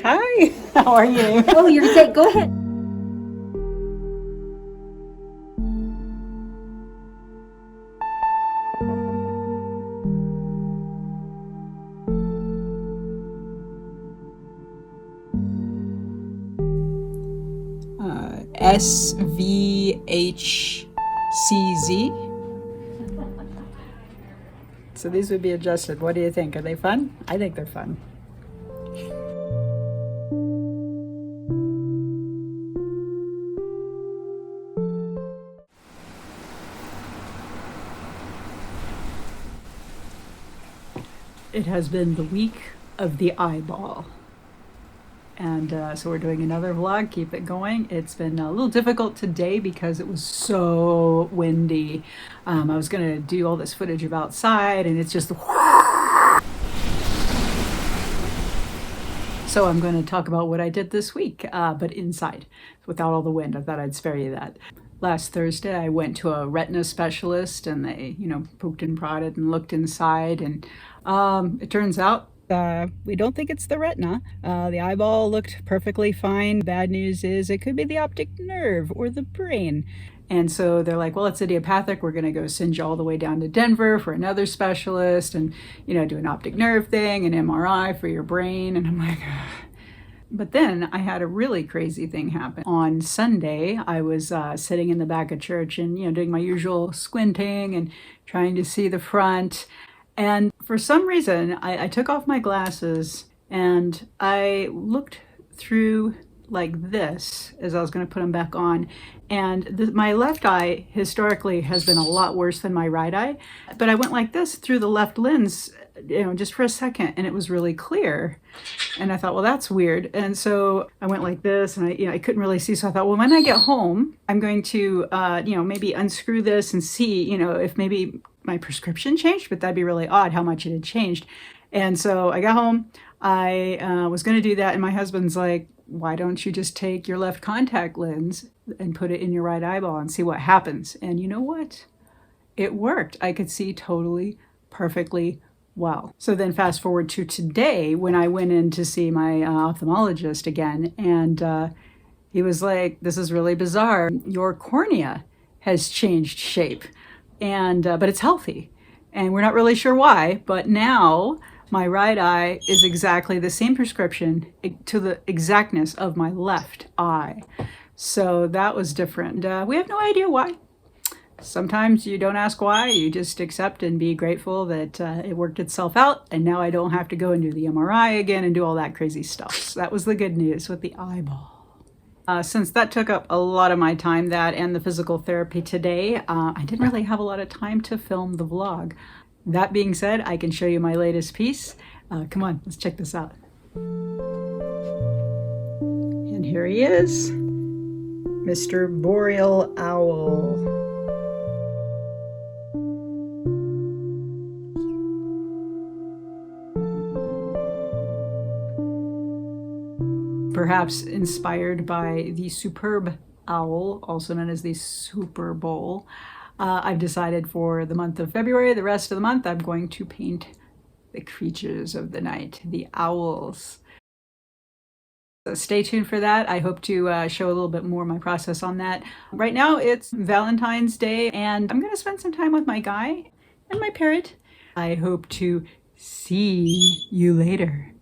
Hi, how are you? Oh, you're saying, go ahead. SVHCZ. So these would be adjusted. What do you think? Are they fun? I think they're fun. It has been the week of the eyeball. And so we're doing another vlog, keep it going. It's been a little difficult today because it was so windy. I was gonna do all this footage of outside and it's just so I'm going to talk about what I did this week, but inside, without all the wind. I thought I'd spare you that. Last Thursday, I went to a retina specialist and they, poked and prodded and looked inside. And it turns out we don't think it's the retina. The eyeball looked perfectly fine. Bad news is it could be the optic nerve or the brain. And so they're like, well, it's idiopathic. We're going to go send you all the way down to Denver for another specialist and, do an optic nerve thing, an MRI for your brain. And I'm like, ugh. But then I had a really crazy thing happen. On Sunday, I was sitting in the back of church and, doing my usual squinting and trying to see the front. And for some reason, I took off my glasses and I looked through like this as I was going to put them back on. And my left eye historically has been a lot worse than my right eye. But I went like this through the left lens, just for a second, and it was really clear. And I thought, well, that's weird. And so I went like this and I couldn't really see. So I thought, well, when I get home, I'm going to, maybe unscrew this and see, if maybe my prescription changed, but that'd be really odd how much it had changed. And so I got home, I was going to do that. And my husband's like, why don't you just take your left contact lens and put it in your right eyeball and see what happens? And you know what? It worked. I could see totally, perfectly well. So then fast forward to today when I went in to see my ophthalmologist again, and he was like, this is really bizarre. Your cornea has changed shape, and but it's healthy. And we're not really sure why, but now my right eye is exactly the same prescription to the exactness of my left eye. So that was different. We have no idea why. Sometimes you don't ask why, you just accept and be grateful that it worked itself out, and now I don't have to go and do the MRI again and do all that crazy stuff. So that was the good news with the eyeball. Since that took up a lot of my time, that and the physical therapy today, I didn't really have a lot of time to film the vlog. That being said, I can show you my latest piece. Come on, let's check this out. And here he is, Mr. Boreal Owl. Perhaps inspired by the superb owl, also known as the Super Bowl. I've decided for the month of February, the rest of the month, I'm going to paint the creatures of the night, the owls. So stay tuned for that. I hope to show a little bit more of my process on that. Right now it's Valentine's Day and I'm going to spend some time with my guy and my parrot. I hope to see you later.